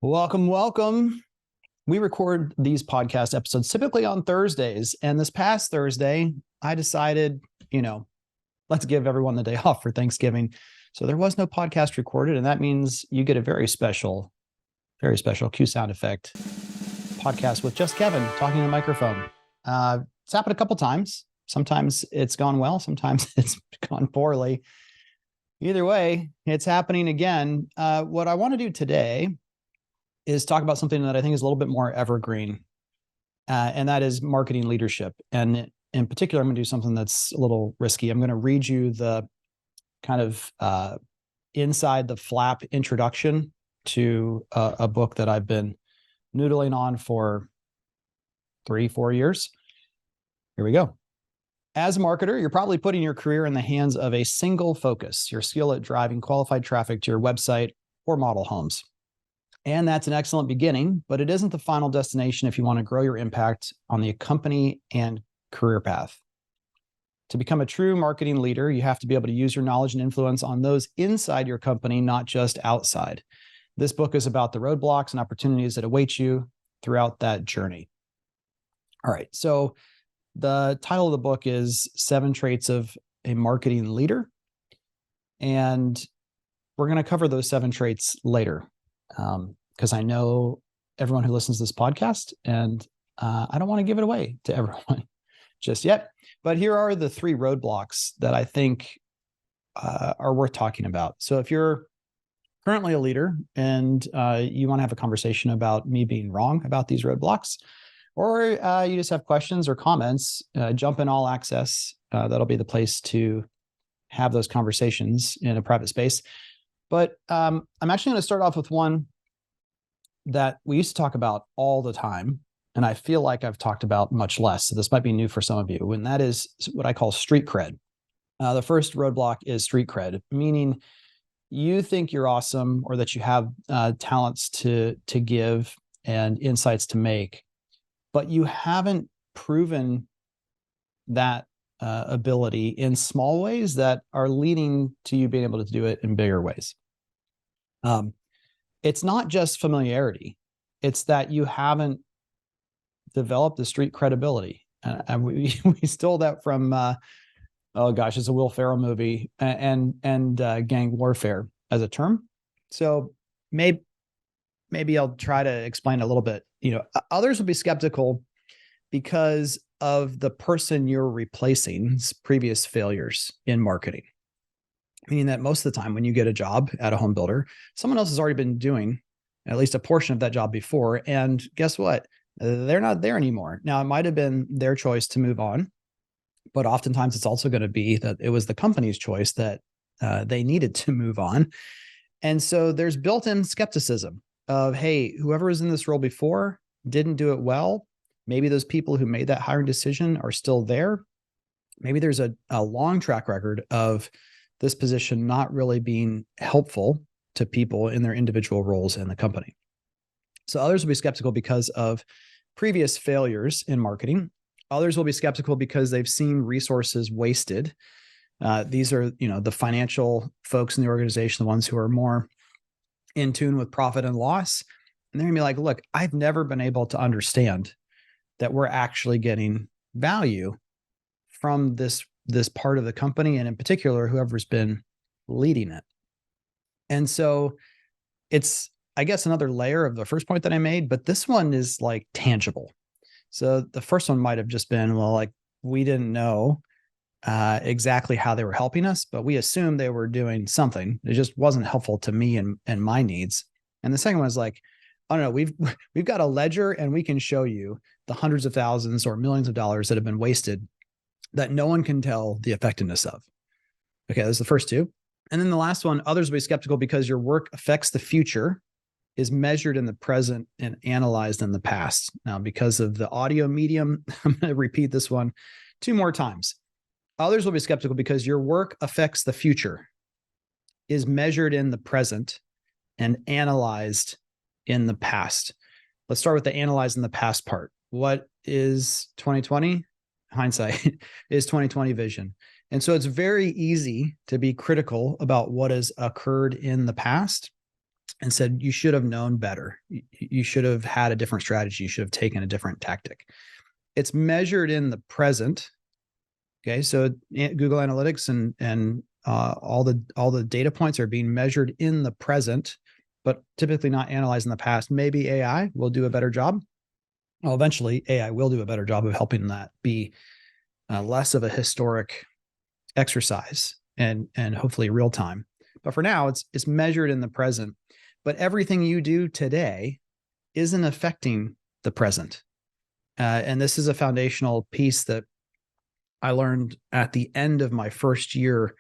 Welcome, welcome. We record these podcast episodes typically on Thursdays. And this past Thursday, I decided, let's give everyone the day off for Thanksgiving. So there was no podcast recorded. And that means you get a very special cue sound effect podcast with just Kevin talking to the microphone. It's happened a couple times. Sometimes it's gone well. Sometimes it's gone poorly. Either way, it's happening again. What I want to do today is talk about something that I think is a little bit more evergreen, and that is marketing leadership. And in particular, I'm going to do something that's a little risky. I'm going to read you the kind of inside the flap introduction to a book that I've been noodling on for 3-4 years. Here we go. As a marketer, you're probably putting your career in the hands of a single focus, your skill at driving qualified traffic to your website or model homes. And that's an excellent beginning, but it isn't the final destination if you want to grow your impact on the company and career path. To become a true marketing leader, you have to be able to use your knowledge and influence on those inside your company, not just outside. This book is about the roadblocks and opportunities that await you throughout that journey. All right, so the title of the book is 7 Traits of a Marketing Leader. And we're going to cover those 7 traits later. Because I know everyone who listens to this podcast, and I don't want to give it away to everyone just yet. But here are the 3 roadblocks that I think are worth talking about. So if you're currently a leader and you want to have a conversation about me being wrong about these roadblocks, or you just have questions or comments, jump in All Access. That'll be the place to have those conversations in a private space. But I'm actually going to start off with one that we used to talk about all the time, and I feel like I've talked about much less. So this might be new for some of you, and that is what I call street cred. The first roadblock is street cred, meaning you think you're awesome or that you have talents to give and insights to make, but you haven't proven that ability in small ways that are leading to you being able to do it in bigger ways. It's not just familiarity. It's that you haven't developed the street credibility. And we stole that from, it's a Will Ferrell movie, and gang warfare as a term. So maybe I'll try to explain a little bit. Others will be skeptical because of the person you're replacing's previous failures in marketing. Meaning that most of the time when you get a job at a home builder, someone else has already been doing at least a portion of that job before. And guess what? They're not there anymore. Now, it might have been their choice to move on, but oftentimes it's also going to be that it was the company's choice that they needed to move on. And so there's built-in skepticism of, hey, whoever was in this role before didn't do it well. Maybe those people who made that hiring decision are still there. Maybe there's a long track record of this position not really being helpful to people in their individual roles in the company. So others will be skeptical because of previous failures in marketing. Others will be skeptical because they've seen resources wasted. These are, the financial folks in the organization, the ones who are more in tune with profit and loss. And they're gonna be like, look, I've never been able to understand that we're actually getting value from this part of the company, and in particular, whoever's been leading it. And so it's, I guess, another layer of the first point that I made, but this one is like tangible. So the first one might have just been, well, like we didn't know exactly how they were helping us, but we assumed they were doing something. It just wasn't helpful to me and my needs. And the second one is like, oh no, we've got a ledger and we can show you the hundreds of thousands or millions of dollars that have been wasted that no one can tell the effectiveness of. Okay, that's the first two. And then the last one, others will be skeptical because your work affects the future, is measured in the present, and analyzed in the past. Now, because of the audio medium, I'm going to repeat this one 2 more times. Others will be skeptical because your work affects the future, is measured in the present, and analyzed in the past. Let's start with the analyze in the past part. What is 2020? Hindsight is 2020 vision. And so it's very easy to be critical about what has occurred in the past and said, you should have known better. You should have had a different strategy. You should have taken a different tactic. It's measured in the present. Okay, so Google Analytics and all the data points are being measured in the present, but typically not analyzed in the past. Maybe AI will do a better job. Well, eventually AI will do a better job of helping that be less of a historic exercise and hopefully real time. But for now, it's measured in the present. But everything you do today isn't affecting the present. And this is a foundational piece that I learned at the end of my first year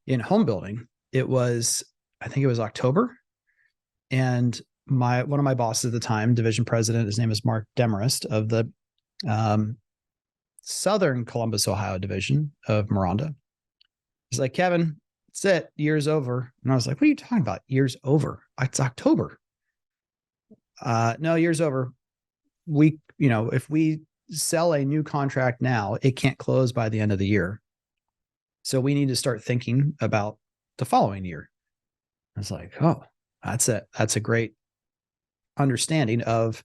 in home building. I think it was October. And one of my bosses at the time, division president, his name is Mark Demarest of the Southern Columbus, Ohio division of Miranda. He's like, Kevin, that's it. Year's over. And I was like, what are you talking about? Year's over. It's October. No, year's over. If we sell a new contract now, it can't close by the end of the year. So we need to start thinking about the following year. I was like, oh, that's it. That's a great understanding of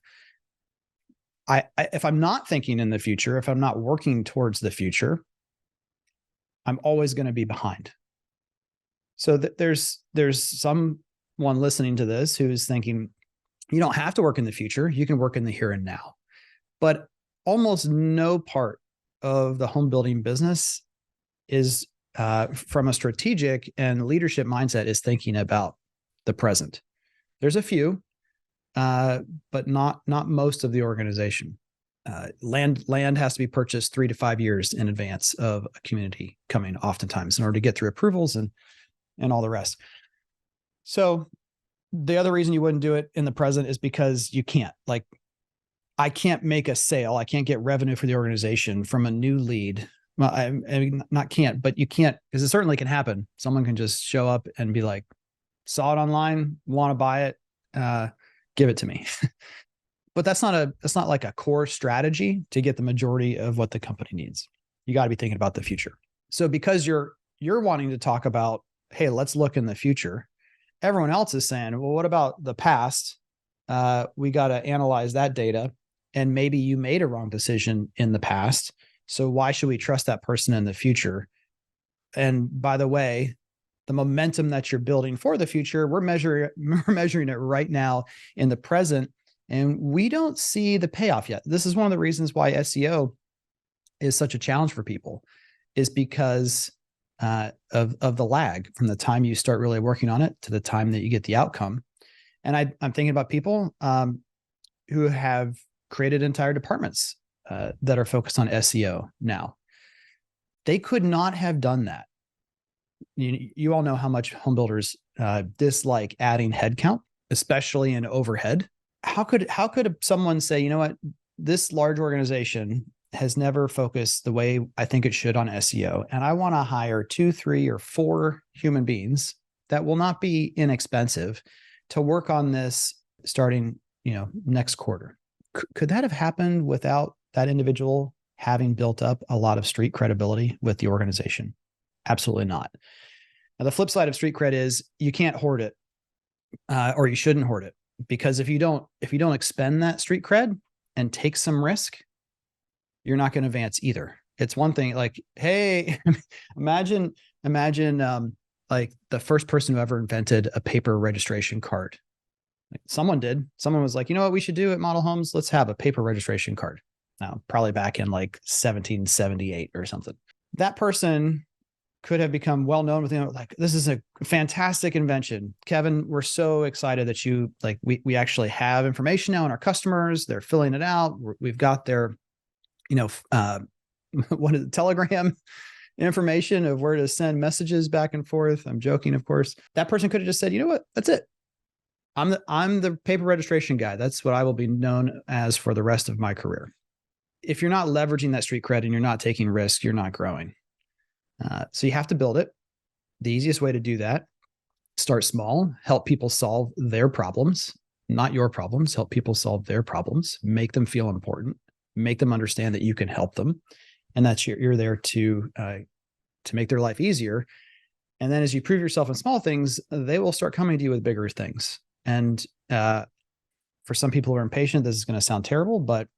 if I'm not thinking in the future, if I'm not working towards the future, I'm always going to be behind. So there's someone listening to this who's thinking, you don't have to work in the future. You can work in the here and now. But almost no part of the home building business is from a strategic and leadership mindset is thinking about the present. There's a few, but not most of the organization. Land has to be purchased 3 to 5 years in advance of a community coming, oftentimes, in order to get through approvals and all the rest. So the other reason you wouldn't do it in the present is because you can't. Like, I can't make a sale. I can't get revenue for the organization from a new lead. Well, I mean, not can't, but you can't, because it certainly can happen. Someone can just show up and be like, saw it online, want to buy it, give it to me. But that's not like a core strategy to get the majority of what the company needs. You got to be thinking about the future. So because you're wanting to talk about, hey, let's look in the future, everyone else is saying, well, what about the past? We got to analyze that data. And maybe you made a wrong decision in the past. So why should we trust that person in the future? And by the way, the momentum that you're building for the future, we're measuring it right now in the present. And we don't see the payoff yet. This is one of the reasons why SEO is such a challenge for people, is because of the lag from the time you start really working on it to the time that you get the outcome. And I'm thinking about people who have created entire departments that are focused on SEO now. They could not have done that. You all know how much home builders dislike adding headcount, especially in overhead. How could someone say, you know what, this large organization has never focused the way I think it should on SEO, and I want to hire 2, 3, or 4 human beings that will not be inexpensive to work on this starting, next quarter. Could that have happened without that individual having built up a lot of street credibility with the organization? Absolutely not. Now, the flip side of street cred is you can't hoard it, or you shouldn't hoard it, because if you don't expend that street cred and take some risk, you're not going to advance either. It's one thing like, hey, imagine like the first person who ever invented a paper registration card. Like someone did. Someone was like, you know what we should do at Model Homes? Let's have a paper registration card. Now, probably back in like 1778 or something. That person could have become well known with, like, this is a fantastic invention. Kevin, we're so excited that you we actually have information now on our customers. They're filling it out. We've got their, what is it, Telegram information of where to send messages back and forth. I'm joking, of course. That person could have just said, you know what, that's it. I'm the paper registration guy. That's what I will be known as for the rest of my career. If you're not leveraging that street cred and you're not taking risk, you're not growing. So you have to build it. The easiest way to do that, start small, help people solve their problems, not your problems, help people solve their problems, make them feel important, make them understand that you can help them. And that's you're there to make their life easier. And then as you prove yourself in small things, they will start coming to you with bigger things. And for some people who are impatient, this is going to sound terrible, but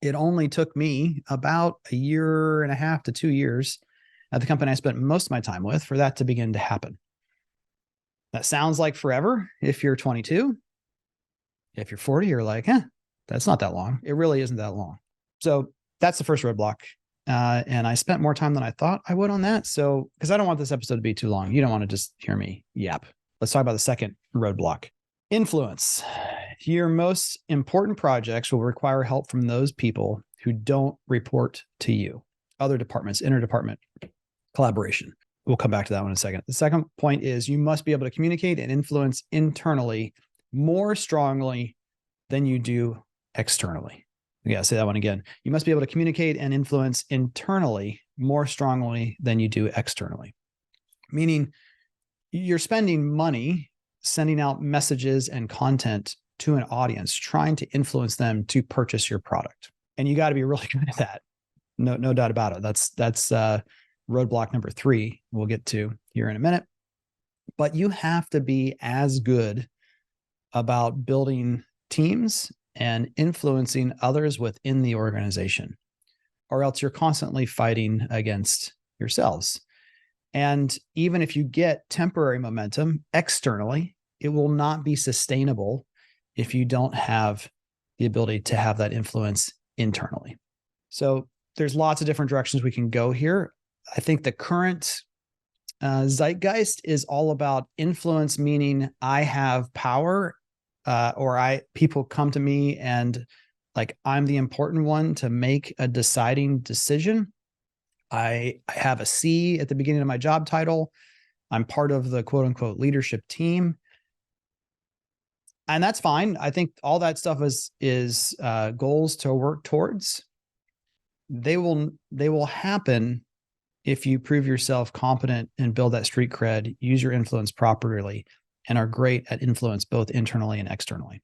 it only took me about 1.5 to 2 years at the company I spent most of my time with for that to begin to happen. That sounds like forever if you're 22. If you're 40, you're like, that's not that long. It really isn't that long. So that's the first roadblock. And I spent more time than I thought I would on that. So, because I don't want this episode to be too long. You don't want to just hear me yap. Let's talk about the second roadblock. Influence. Your most important projects will require help from those people who don't report to you. Other departments, interdepartment collaboration. We'll come back to that one in a second. The second point is you must be able to communicate and influence internally more strongly than you do externally. Yeah, say that one again. You must be able to communicate and influence internally more strongly than you do externally. Meaning you're spending money sending out messages and content to an audience, trying to influence them to purchase your product. And you got to be really good at that. No doubt about it. That's roadblock number 3 we'll get to here in a minute. But you have to be as good about building teams and influencing others within the organization, or else you're constantly fighting against yourselves. And even if you get temporary momentum externally, it will not be sustainable if you don't have the ability to have that influence internally. So there's lots of different directions we can go here. I think the current zeitgeist is all about influence, meaning I have power, or people come to me and like I'm the important one to make a deciding decision. I have a C at the beginning of my job title. I'm part of the quote unquote leadership team. And that's fine. I think all that stuff is goals to work towards. They will happen if you prove yourself competent and build that street cred, use your influence properly, and are great at influence both internally and externally.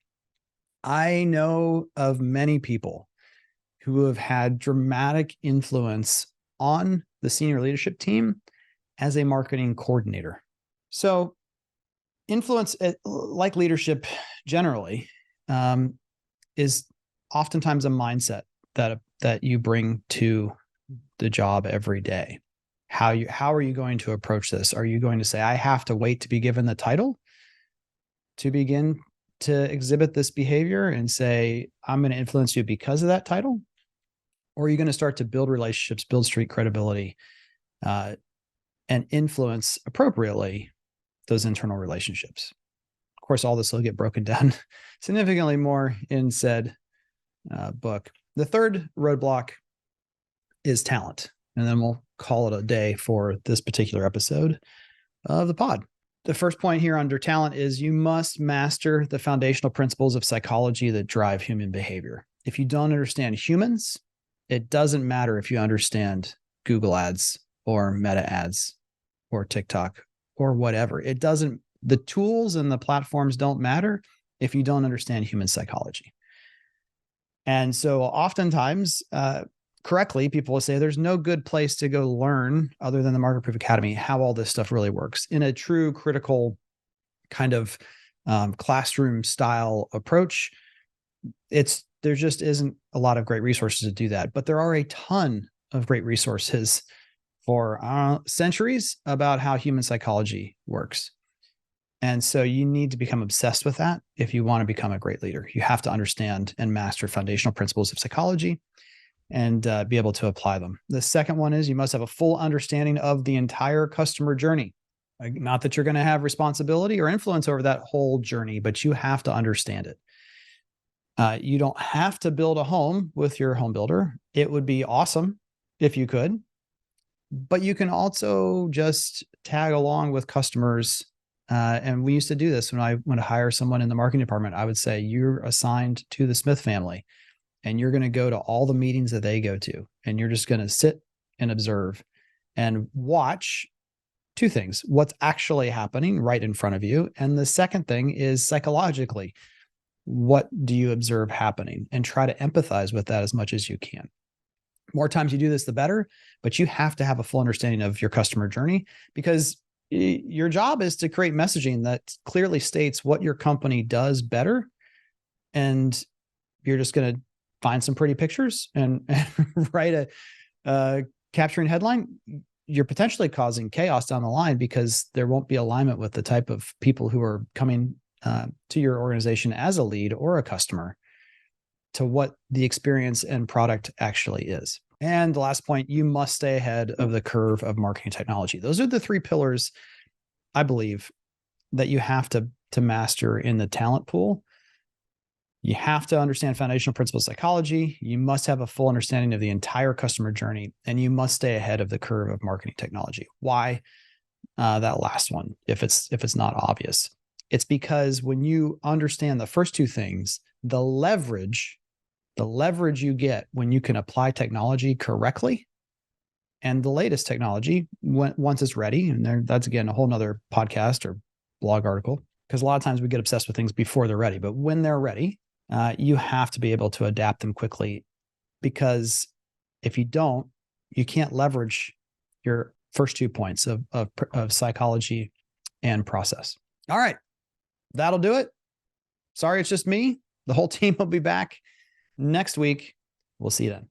I know of many people who have had dramatic influence on the senior leadership team as a marketing coordinator. So influence, like leadership generally, is oftentimes a mindset that you bring to the job every day. How are you going to approach this? Are you going to say, I have to wait to be given the title to begin to exhibit this behavior and say, I'm going to influence you because of that title? Or are you going to start to build relationships, build street credibility, and influence appropriately those internal relationships? Of course, all this will get broken down significantly more in said book. The third roadblock is talent. And then we'll call it a day for this particular episode of the pod. The first point here under talent is you must master the foundational principles of psychology that drive human behavior. If you don't understand humans, it doesn't matter if you understand Google ads or Meta ads or TikTok or whatever. It doesn't, the tools and the platforms don't matter if you don't understand human psychology. And so oftentimes, correctly, people will say there's no good place to go learn other than the Market Proof Academy, how all this stuff really works in a true critical kind of classroom style approach. There just isn't a lot of great resources to do that, but there are a ton of great resources for centuries about how human psychology works. And so you need to become obsessed with that if you want to become a great leader. You have to understand and master foundational principles of psychology and be able to apply them. The second one is you must have a full understanding of the entire customer journey. Not that you're going to have responsibility or influence over that whole journey, but you have to understand it. You don't have to build a home with your home builder. It would be awesome if you could, but you can also just tag along with customers. And we used to do this when I went to hire someone in the marketing department. I would say, you're assigned to the Smith family and you're going to go to all the meetings that they go to. And you're just going to sit and observe and watch two things: what's actually happening right in front of you. And the second thing is psychologically, what do you observe happening, and try to empathize with that as much as you can. More times you do this, the better, but you have to have a full understanding of your customer journey, because your job is to create messaging that clearly states what your company does better. And you're just going to find some pretty pictures and write a capturing headline. You're potentially causing chaos down the line because there won't be alignment with the type of people who are coming to your organization as a lead or a customer to what the experience and product actually is. And the last point, you must stay ahead of the curve of marketing technology. Those are the three pillars, I believe, that you have to master in the talent pool. You have to understand foundational principles of psychology. You must have a full understanding of the entire customer journey, and you must stay ahead of the curve of marketing technology. Why that last one, if it's not obvious? It's because when you understand the first two things, the leverage you get when you can apply technology correctly, and the latest technology once it's ready, and that's again a whole nother podcast or blog article, because a lot of times we get obsessed with things before they're ready, but when they're ready, you have to be able to adapt them quickly, because if you don't, you can't leverage your first 2 points of psychology and process. All right, that'll do it. Sorry, it's just me. The whole team will be back next week. We'll see you then.